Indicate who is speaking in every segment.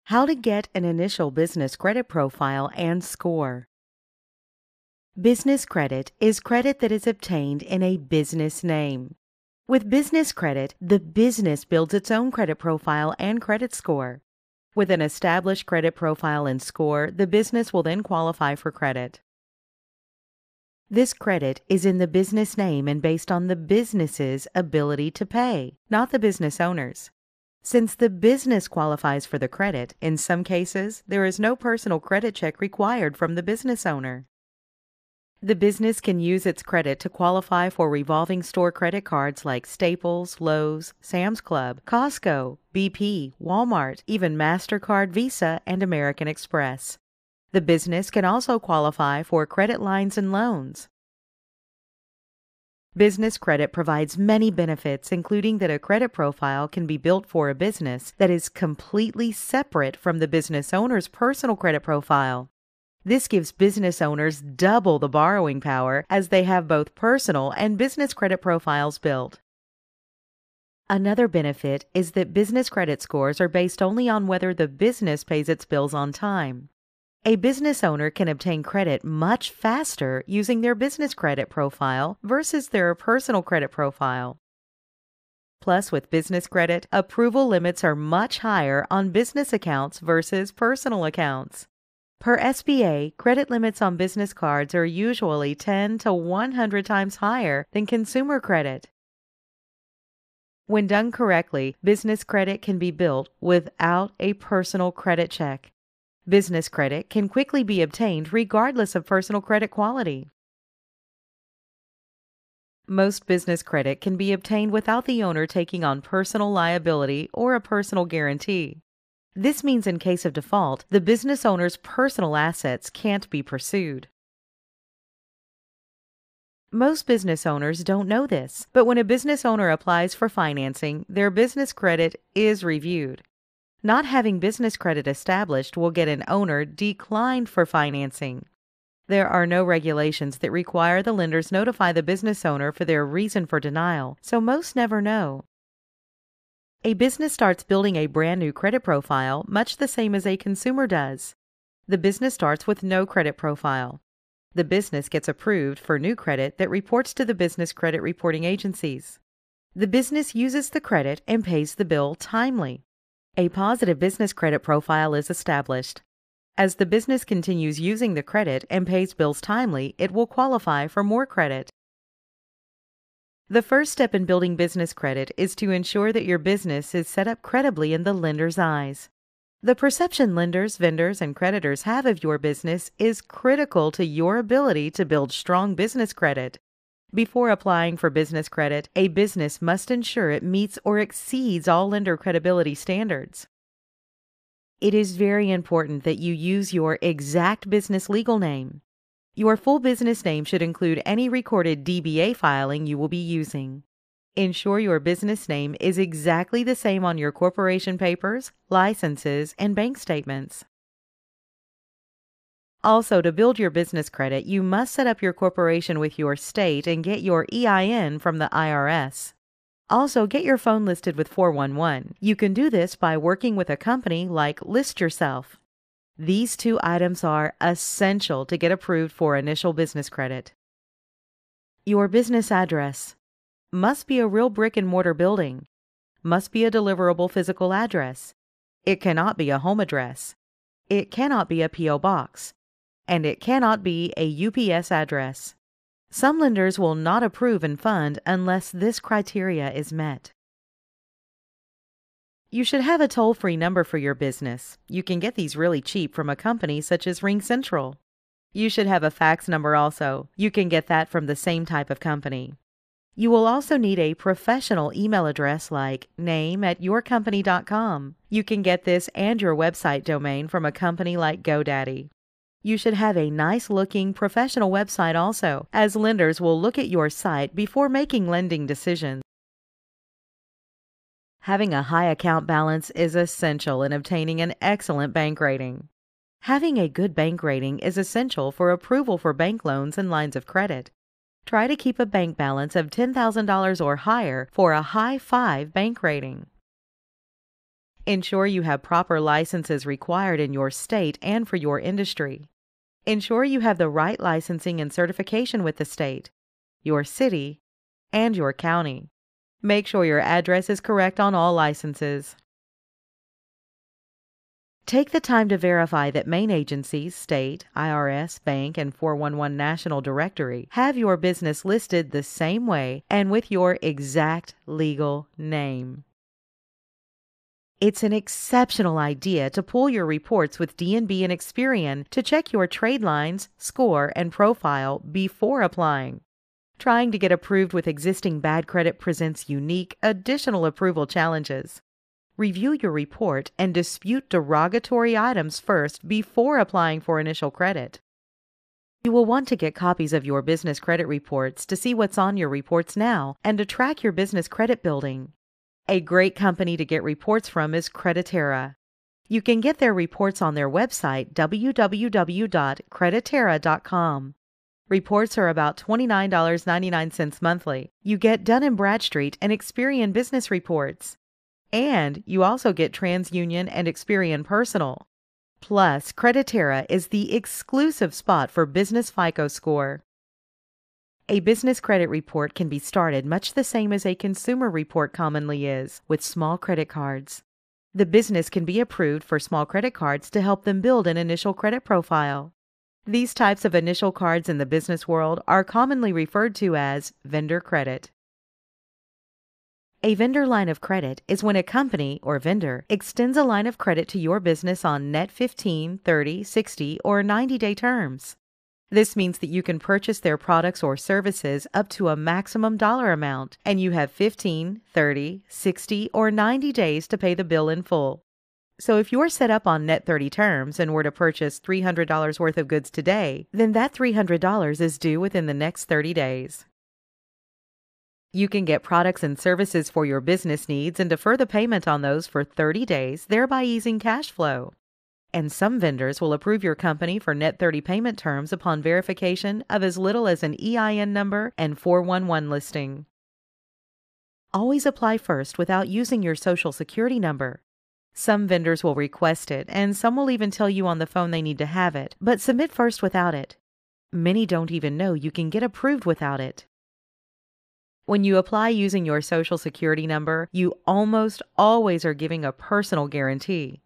Speaker 1: How to get an initial business credit profile and score. Business credit is credit that is obtained in a business name. With business credit, the business builds its own credit profile and credit score. With an established credit profile and score, the business will then qualify for credit. This credit is in the business name and based on the business's ability to pay, not the business owner's. Since the business qualifies for the credit, in some cases, there is no personal credit check required from the business owner. The business can use its credit to qualify for revolving store credit cards like Staples, Lowe's, Sam's Club, Costco, BP, Walmart, even MasterCard, Visa, and American Express. The business can also qualify for credit lines and loans. Business credit provides many benefits, including that a credit profile can be built for a business that is completely separate from the business owner's personal credit profile. This gives business owners double the borrowing power as they have both personal and business credit profiles built. Another benefit is that business credit scores are based only on whether the business pays its bills on time. A business owner can obtain credit much faster using their business credit profile versus their personal credit profile. Plus, with business credit, approval limits are much higher on business accounts versus personal accounts. Per SBA, credit limits on business cards are usually 10 to 100 times higher than consumer credit. When done correctly, business credit can be built without a personal credit check. Business credit can quickly be obtained regardless of personal credit quality. Most business credit can be obtained without the owner taking on personal liability or a personal guarantee. This means in case of default, the business owner's personal assets can't be pursued. Most business owners don't know this, but when a business owner applies for financing, their business credit is reviewed. Not having business credit established will get an owner declined for financing. There are no regulations that require the lenders notify the business owner for their reason for denial, so most never know. A business starts building a brand new credit profile much the same as a consumer does. The business starts with no credit profile. The business gets approved for new credit that reports to the business credit reporting agencies. The business uses the credit and pays the bill timely. A positive business credit profile is established. As the business continues using the credit and pays bills timely, it will qualify for more credit. The first step in building business credit is to ensure that your business is set up credibly in the lender's eyes. The perception lenders, vendors, and creditors have of your business is critical to your ability to build strong business credit. Before applying for business credit, a business must ensure it meets or exceeds all lender credibility standards. It is very important that you use your exact business legal name. Your full business name should include any recorded DBA filing you will be using. Ensure your business name is exactly the same on your corporation papers, licenses, and bank statements. Also, to build your business credit, you must set up your corporation with your state and get your EIN from the IRS. Also, get your phone listed with 411. You can do this by working with a company like List Yourself. These two items are essential to get approved for initial business credit. Your business address must be a real brick-and-mortar building. Must be a deliverable physical address. It cannot be a home address. It cannot be a P.O. box. And it cannot be a UPS address. Some lenders will not approve and fund unless this criteria is met. You should have a toll-free number for your business. You can get these really cheap from a company such as RingCentral. You should have a fax number also. You can get that from the same type of company. You will also need a professional email address like name@yourcompany.com. You can get this and your website domain from a company like GoDaddy. You should have a nice-looking professional website also, as lenders will look at your site before making lending decisions. Having a high account balance is essential in obtaining an excellent bank rating. Having a good bank rating is essential for approval for bank loans and lines of credit. Try to keep a bank balance of $10,000 or higher for a high 5 bank rating. Ensure you have proper licenses required in your state and for your industry. Ensure you have the right licensing and certification with the state, your city, and your county. Make sure your address is correct on all licenses. Take the time to verify that main agencies, state, IRS, bank, and 411 National Directory have your business listed the same way and with your exact legal name. It's an exceptional idea to pull your reports with D&B and Experian to check your trade lines, score, and profile before applying. Trying to get approved with existing bad credit presents unique, additional approval challenges. Review your report and dispute derogatory items first before applying for initial credit. You will want to get copies of your business credit reports to see what's on your reports now and to track your business credit building. A great company to get reports from is Creditera. You can get their reports on their website, www.creditera.com. Reports are about $29.99 monthly. You get Dun & Bradstreet and Experian business reports. And you also get TransUnion and Experian Personal. Plus, Creditera is the exclusive spot for business FICO score. A business credit report can be started much the same as a consumer report commonly is, with small credit cards. The business can be approved for small credit cards to help them build an initial credit profile. These types of initial cards in the business world are commonly referred to as vendor credit. A vendor line of credit is when a company or vendor extends a line of credit to your business on net 15, 30, 60, or 90-day terms. This means that you can purchase their products or services up to a maximum dollar amount, and you have 15, 30, 60, or 90 days to pay the bill in full. So if you're set up on net 30 terms and were to purchase $300 worth of goods today, then that $300 is due within the next 30 days. You can get products and services for your business needs and defer the payment on those for 30 days, thereby easing cash flow. And some vendors will approve your company for net 30 payment terms upon verification of as little as an EIN number and 411 listing. Always apply first without using your Social Security number. Some vendors will request it, and some will even tell you on the phone they need to have it, but submit first without it. Many don't even know you can get approved without it. When you apply using your Social Security number, you almost always are giving a personal guarantee.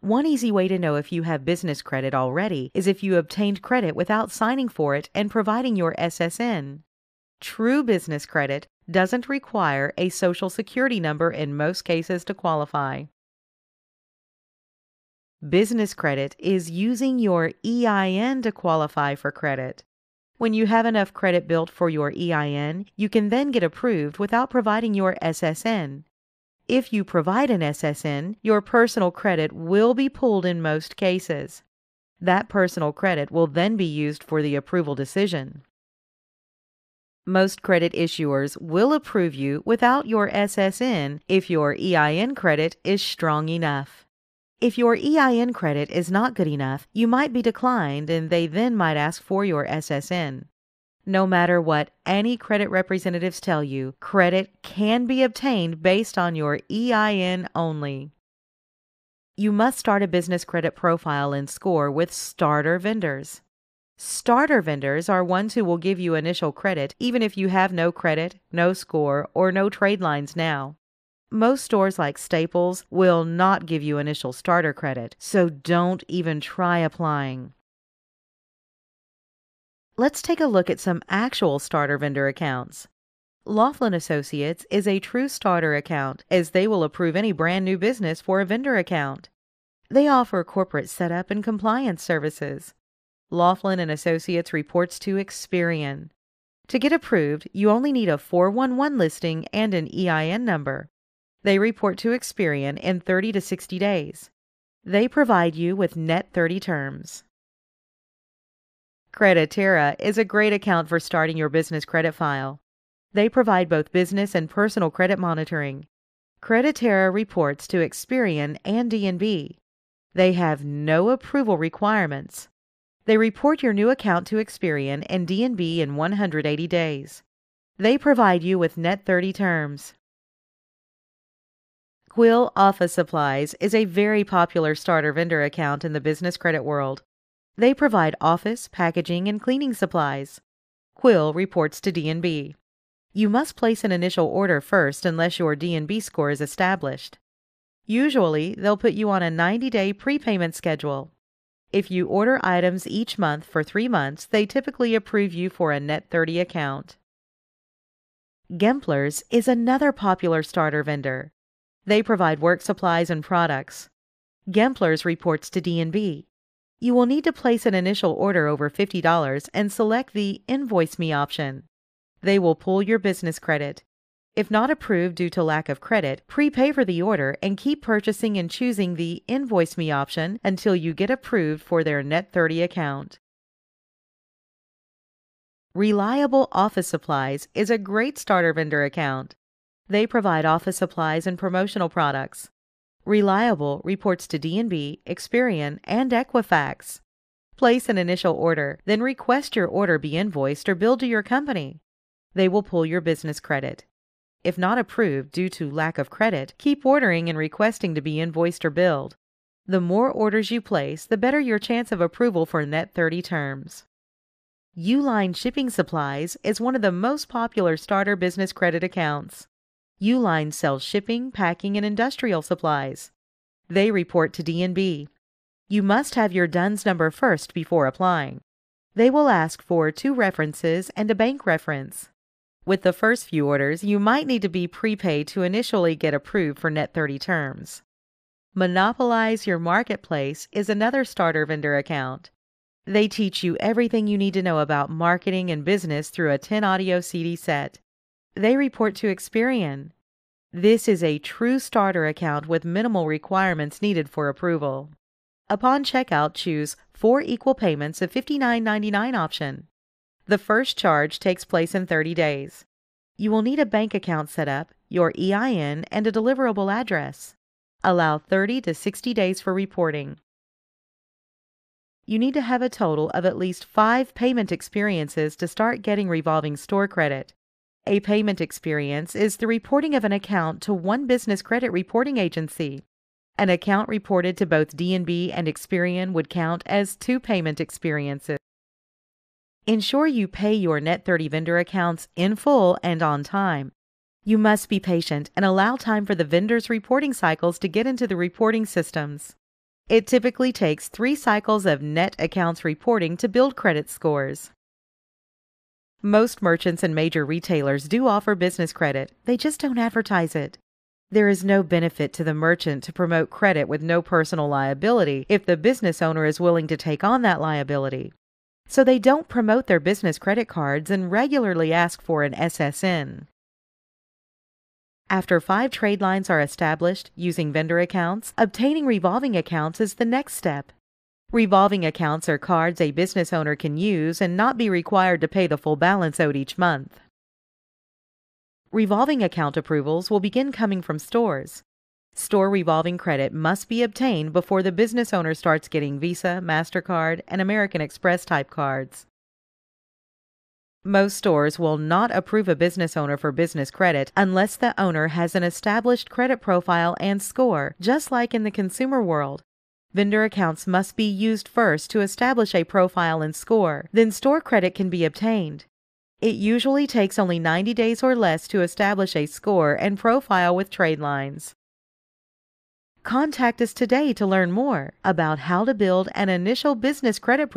Speaker 1: One easy way to know if you have business credit already is if you obtained credit without signing for it and providing your SSN. True business credit doesn't require a Social Security number in most cases to qualify. Business credit is using your EIN to qualify for credit. When you have enough credit built for your EIN, you can then get approved without providing your SSN. If you provide an SSN, your personal credit will be pulled in most cases. That personal credit will then be used for the approval decision. Most credit issuers will approve you without your SSN if your EIN credit is strong enough. If your EIN credit is not good enough, you might be declined and they then might ask for your SSN. No matter what any credit representatives tell you, credit can be obtained based on your EIN only. You must start a business credit profile and score with starter vendors. Starter vendors are ones who will give you initial credit even if you have no credit, no score, or no trade lines now. Most stores like Staples will not give you initial starter credit, so don't even try applying. Let's take a look at some actual starter vendor accounts. Laughlin Associates is a true starter account, as they will approve any brand new business for a vendor account. They offer corporate setup and compliance services. Laughlin and Associates reports to Experian. To get approved, you only need a 411 listing and an EIN number. They report to Experian in 30 to 60 days. They provide you with net 30 terms. Creditera is a great account for starting your business credit file. They provide both business and personal credit monitoring. Creditera reports to Experian and D&B. They have no approval requirements. They report your new account to Experian and D&B in 180 days. They provide you with net 30 terms. Quill Office Supplies is a very popular starter vendor account in the business credit world. They provide office, packaging, and cleaning supplies. Quill reports to D&B. You must place an initial order first unless your D&B score is established. Usually, they'll put you on a 90-day prepayment schedule. If you order items each month for 3 months, they typically approve you for a Net 30 account. Gemplers is another popular starter vendor. They provide work supplies and products. Gemplers reports to D&B. You will need to place an initial order over $50 and select the Invoice Me option. They will pull your business credit. If not approved due to lack of credit, prepay for the order and keep purchasing and choosing the Invoice Me option until you get approved for their Net 30 account. Reliable Office Supplies is a great starter vendor account. They provide office supplies and promotional products. Reliable reports to D&B, Experian, and Equifax. Place an initial order, then request your order be invoiced or billed to your company. They will pull your business credit. If not approved due to lack of credit, keep ordering and requesting to be invoiced or billed. The more orders you place, the better your chance of approval for Net 30 terms. Uline Shipping Supplies is one of the most popular starter business credit accounts. Uline sells shipping, packing, and industrial supplies. They report to D&B. You must have your DUNS number first before applying. They will ask for 2 references and a bank reference. With the first few orders, you might need to be prepaid to initially get approved for Net 30 terms. Monopolize Your Marketplace is another starter vendor account. They teach you everything you need to know about marketing and business through a 10 audio CD set. They report to Experian. This is a true starter account with minimal requirements needed for approval. Upon checkout, choose 4 equal payments of $59.99 option. The first charge takes place in 30 days. You will need a bank account set up, your EIN, and a deliverable address. Allow 30 to 60 days for reporting. You need to have a total of at least 5 payment experiences to start getting revolving store credit. A payment experience is the reporting of an account to one business credit reporting agency. An account reported to both D&B and Experian would count as 2 payment experiences. Ensure you pay your Net 30 vendor accounts in full and on time. You must be patient and allow time for the vendor's reporting cycles to get into the reporting systems. It typically takes 3 cycles of net accounts reporting to build credit scores. Most merchants and major retailers do offer business credit, they just don't advertise it. There is no benefit to the merchant to promote credit with no personal liability if the business owner is willing to take on that liability. So they don't promote their business credit cards and regularly ask for an SSN. After 5 trade lines are established using vendor accounts, obtaining revolving accounts is the next step. Revolving accounts are cards a business owner can use and not be required to pay the full balance owed each month. Revolving account approvals will begin coming from stores. Store revolving credit must be obtained before the business owner starts getting Visa, MasterCard, and American Express type cards. Most stores will not approve a business owner for business credit unless the owner has an established credit profile and score, just like in the consumer world. Vendor accounts must be used first to establish a profile and score, then store credit can be obtained. It usually takes only 90 days or less to establish a score and profile with trade lines. Contact us today to learn more about how to build an initial business credit profile.